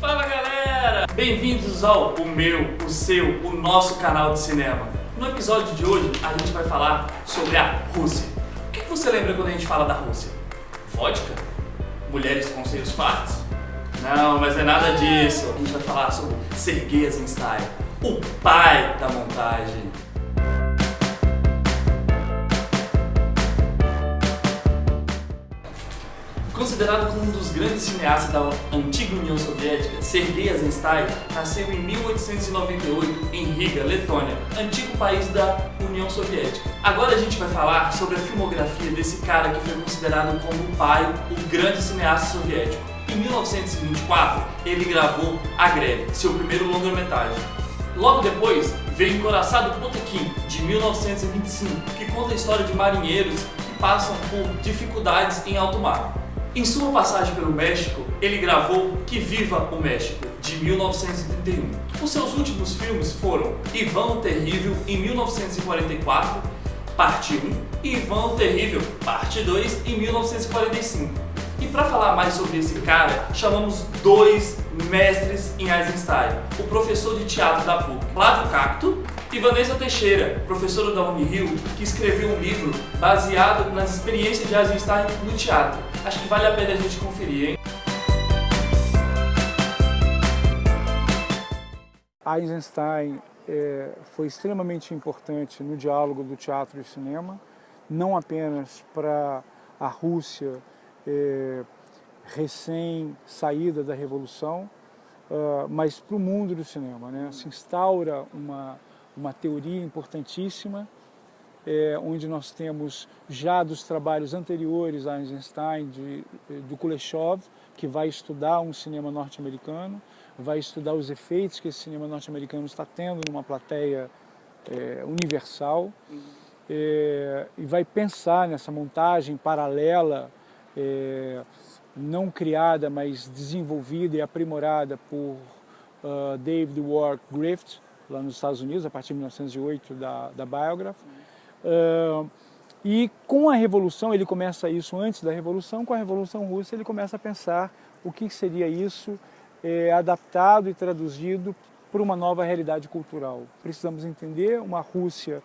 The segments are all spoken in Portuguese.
Fala galera! Bem-vindos ao meu, o seu, o nosso canal de cinema. No episódio de hoje a gente vai falar sobre a Rússia. O que você lembra quando a gente fala da Rússia? Vodka? Mulheres com seios fartos? Não, mas é nada disso. A gente vai falar sobre Sergei Eisenstein, o pai da montagem. Considerado como um dos grandes cineastas da antiga União Soviética, Sergei Eisenstein nasceu em 1898 em Riga, Letônia, antigo país da União Soviética. Agora a gente vai falar sobre a filmografia desse cara que foi considerado como o pai, o grande cineasta soviético. Em 1924, ele gravou A Greve, seu primeiro longa-metragem. Logo depois, veio Encoraçado Potemkin, de 1925, que conta a história de marinheiros que passam por dificuldades em alto mar. Em sua passagem pelo México, ele gravou Que Viva o México, de 1931. Os seus últimos filmes foram Ivan o Terrível, em 1944, parte 1, e Ivan o Terrível, parte 2, em 1945. E para falar mais sobre esse cara, chamamos dois mestres em Eisenstein, o professor de teatro da PUC, Flávio Cacto, e Vanessa Teixeira, professora da Unirio, que escreveu um livro baseado nas experiências de Eisenstein no teatro. Acho que vale a pena a gente conferir, hein? Eisenstein foi extremamente importante no diálogo do teatro e cinema, não apenas para a Rússia recém-saída da Revolução, mas para o mundo do cinema, né? Se instaura uma teoria importantíssima, onde nós temos já dos trabalhos anteriores a Eisenstein, do Kuleshov, que vai estudar um cinema norte-americano, vai estudar os efeitos que esse cinema norte-americano está tendo numa plateia universal, e vai pensar nessa montagem paralela, não criada, mas desenvolvida e aprimorada por David Wark Griffith, lá nos Estados Unidos, a partir de 1908, da Biograph. E com a Revolução, ele começa isso antes da Revolução, com a Revolução Russa ele começa a pensar o que seria isso adaptado e traduzido para uma nova realidade cultural. Precisamos entender uma Rússia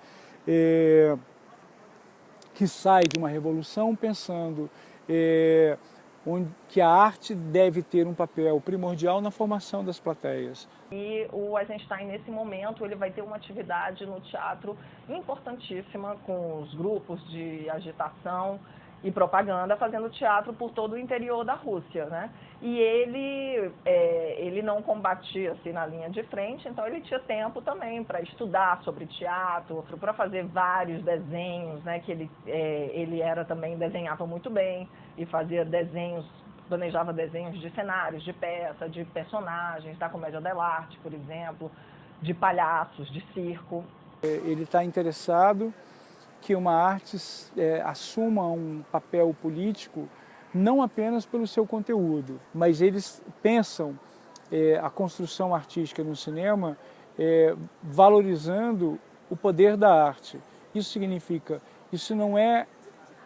que sai de uma revolução pensando que a arte deve ter um papel primordial na formação das plateias. E o Eisenstein, nesse momento, ele vai ter uma atividade no teatro importantíssima com os grupos de agitação e propaganda, fazendo teatro por todo o interior da Rússia, né? E ele não combatia assim na linha de frente, então ele tinha tempo também para estudar sobre teatro, para fazer vários desenhos, né? Que ele também desenhava muito bem e fazia desenhos, planejava desenhos de cenários, de peça, de personagens, da comédia dell'arte, por exemplo, de palhaços, de circo. Ele está interessado que uma arte assuma um papel político não apenas pelo seu conteúdo, mas eles pensam a construção artística no cinema valorizando o poder da arte. Isso significa, isso não é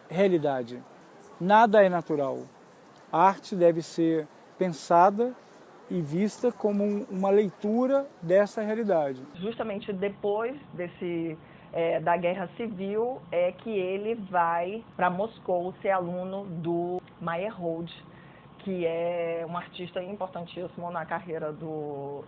realidade, nada é natural. A arte deve ser pensada e vista como uma leitura dessa realidade. Justamente depois da Guerra Civil é que ele vai para Moscou ser aluno do Meyerhold, que é um artista importantíssimo na carreira do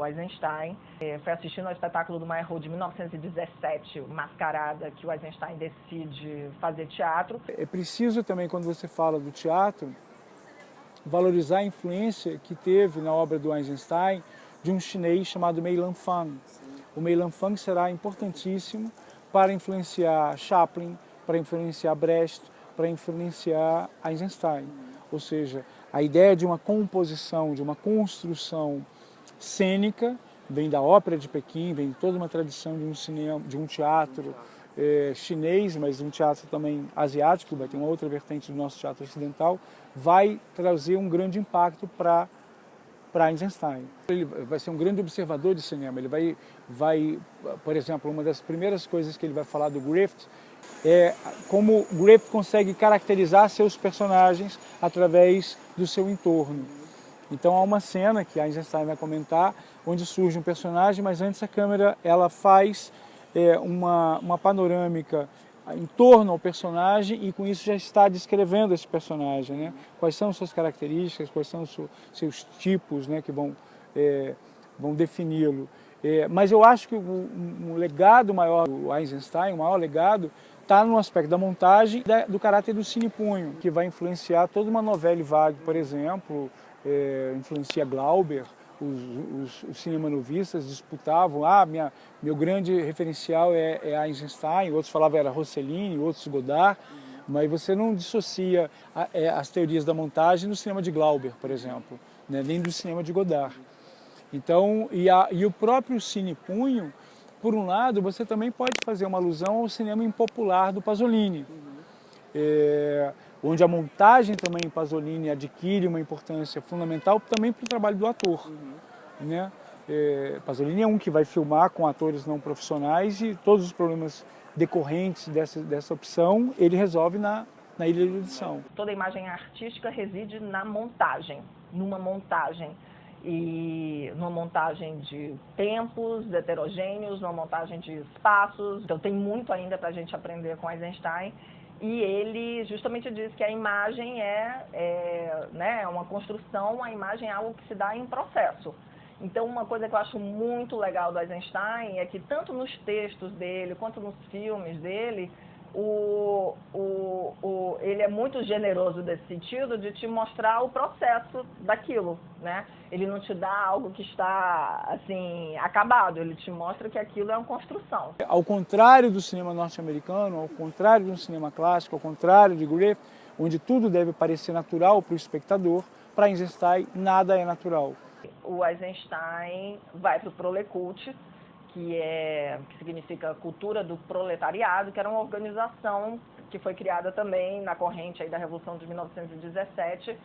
Eisenstein. Foi assistindo ao espetáculo do Meyerhold de 1917, Mascarada, que o Eisenstein decide fazer teatro. É preciso também, quando você fala do teatro, valorizar a influência que teve na obra do Eisenstein de um chinês chamado Mei Lanfang. O Mei Lanfang será importantíssimo para influenciar Chaplin, para influenciar Brecht, para influenciar Eisenstein. Ou seja, a ideia de uma composição, de uma construção cênica, vem da ópera de Pequim, vem de toda uma tradição de um cinema, de um teatro chinês, mas um teatro também asiático, vai ter uma outra vertente do nosso teatro ocidental, vai trazer um grande impacto para Eisenstein. Ele vai ser um grande observador de cinema. Ele vai, por exemplo, uma das primeiras coisas que ele vai falar do Griffith é como Griffith consegue caracterizar seus personagens através do seu entorno. Então há uma cena que a Eisenstein vai comentar, onde surge um personagem, mas antes a câmera ela faz uma panorâmica em torno ao personagem e com isso já está descrevendo esse personagem, né? Quais são suas características, quais são os seus tipos, né, que vão defini-lo. Mas eu acho que um legado maior do Eisenstein, o maior legado, está no aspecto da montagem e do caráter do cinepunho, que vai influenciar toda uma novela vague, por exemplo, influencia Glauber. Os cinemanovistas disputavam, meu grande referencial é Eisenstein, outros falavam era Rossellini, outros Godard, mas você não dissocia as teorias da montagem do cinema de Glauber, por exemplo, né, nem do cinema de Godard. Então, e o próprio cinepunho, por um lado, você também pode fazer uma alusão ao cinema impopular do Pasolini, onde a montagem também em Pasolini adquire uma importância fundamental também para o trabalho do ator. Né? Pasolini é um que vai filmar com atores não profissionais e todos os problemas decorrentes dessa opção ele resolve na ilha de edição. Toda a imagem artística reside na montagem, numa montagem. E numa montagem de tempos heterogêneos, numa montagem de espaços. Então tem muito ainda para a gente aprender com Eisenstein. E ele justamente diz que a imagem né, uma construção, a imagem é algo que se dá em processo. Então uma coisa que eu acho muito legal do Eisenstein é que tanto nos textos dele quanto nos filmes dele, ele é muito generoso nesse sentido de te mostrar o processo daquilo, né? Ele não te dá algo que está, assim, acabado, ele te mostra que aquilo é uma construção. Ao contrário do cinema norte-americano, ao contrário do cinema clássico, ao contrário de Griffith, onde tudo deve parecer natural para o espectador, para Eisenstein nada é natural. O Eisenstein vai para o Prolekult, que significa Cultura do Proletariado, que era uma organização que foi criada também na corrente aí da Revolução de 1917,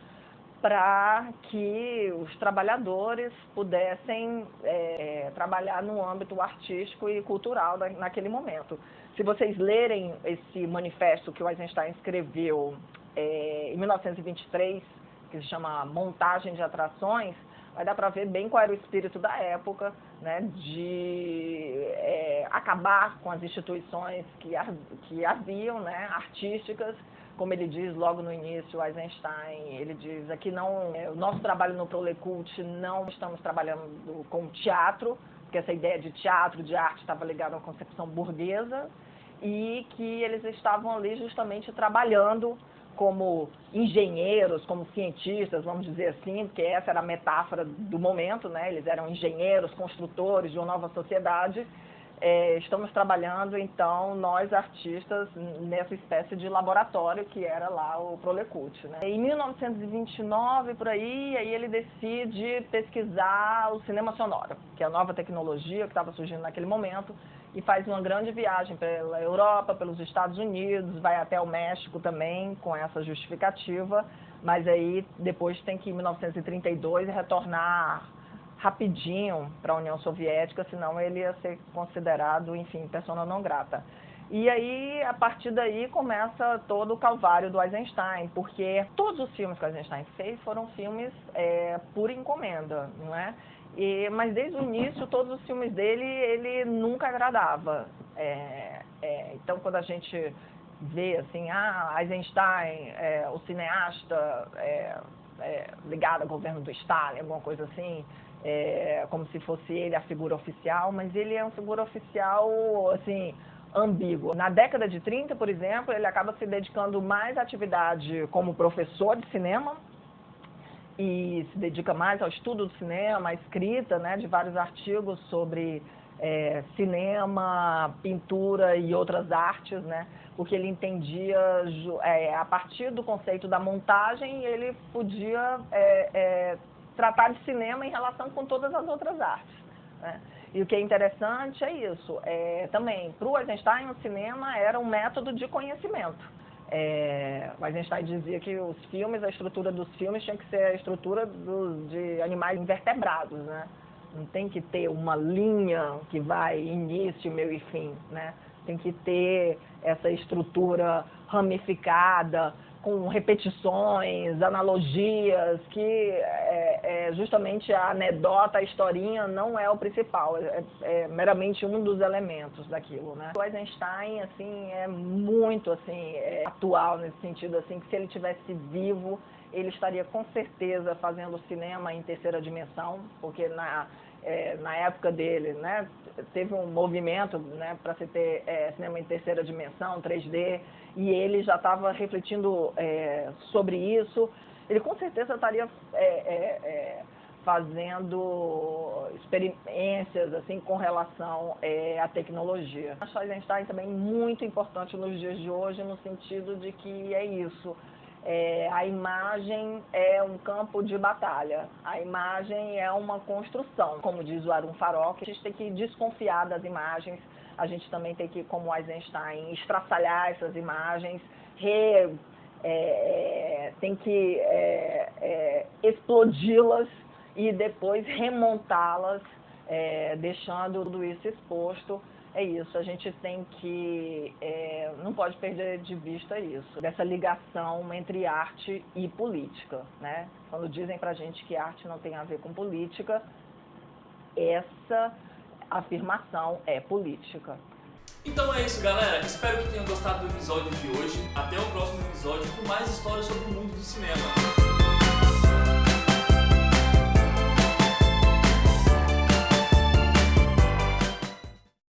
para que os trabalhadores pudessem trabalhar no âmbito artístico e cultural naquele momento. Se vocês lerem esse manifesto que o Eisenstein escreveu em 1923, que se chama Montagem de Atrações, vai dar para ver bem qual era o espírito da época, né, de acabar com as instituições que haviam, né, artísticas. Como ele diz logo no início, Eisenstein, ele diz aqui o nosso trabalho no Prolekult não estamos trabalhando com teatro, porque essa ideia de teatro, de arte, estava ligada à concepção burguesa, e que eles estavam ali justamente trabalhando como engenheiros, como cientistas, vamos dizer assim, porque essa era a metáfora do momento, né? Eles eram engenheiros, construtores de uma nova sociedade. Estamos trabalhando, então, nós artistas, nessa espécie de laboratório que era lá o Prolekult, né? Em 1929, por aí ele decide pesquisar o cinema sonoro, que é a nova tecnologia que estava surgindo naquele momento, e faz uma grande viagem pela Europa, pelos Estados Unidos, vai até o México também com essa justificativa, mas aí depois tem que, em 1932, retornar rapidinho para a União Soviética, senão ele ia ser considerado, enfim, persona não grata. E aí, a partir daí, começa todo o calvário do Eisenstein, porque todos os filmes que o Eisenstein fez foram filmes por encomenda, não é? Mas desde o início, todos os filmes dele, ele nunca agradava. Então, quando a gente vê, assim, Eisenstein, o cineasta ligado ao governo do Stalin, alguma coisa assim, como se fosse ele a figura oficial, mas ele é uma figura oficial, assim, ambígua. Na década de 30, por exemplo, ele acaba se dedicando mais à atividade como professor de cinema, e se dedica mais ao estudo do cinema, à escrita, né, de vários artigos sobre cinema, pintura e outras artes, né, porque ele entendia, a partir do conceito da montagem, ele podia tratar de cinema em relação com todas as outras artes, né. E o que é interessante é isso, também, para o Eisenstein, o cinema era um método de conhecimento. O Eisenstein dizia que os filmes, a estrutura dos filmes tinha que ser a estrutura de animais invertebrados, né? Não tem que ter uma linha que vai início, meio e fim, né? Tem que ter essa estrutura ramificada, com repetições, analogias, que justamente a anedota, a historinha não é o principal, é meramente um dos elementos daquilo, né? O Eisenstein, assim, é muito, assim, atual nesse sentido, assim, que se ele tivesse vivo, ele estaria com certeza fazendo cinema em terceira dimensão, porque na época dele, né, teve um movimento, né, para se ter cinema em terceira dimensão, 3D, e ele já estava refletindo sobre isso. Ele com certeza estaria fazendo experiências assim, com relação à tecnologia. Acho o Eisenstein também muito importante nos dias de hoje, no sentido de que é isso. A imagem é um campo de batalha, a imagem é uma construção. Como diz o Arun Farok, a gente tem que desconfiar das imagens, a gente também tem que, como Eisenstein, estraçalhar essas imagens, tem que explodi-las e depois remontá-las, deixando tudo isso exposto. É isso, a gente tem que, não pode perder de vista isso, dessa ligação entre arte e política, né? Quando dizem pra gente que arte não tem a ver com política, essa afirmação é política. Então é isso, galera. Espero que tenham gostado do episódio de hoje. Até o próximo episódio com mais histórias sobre o mundo do cinema.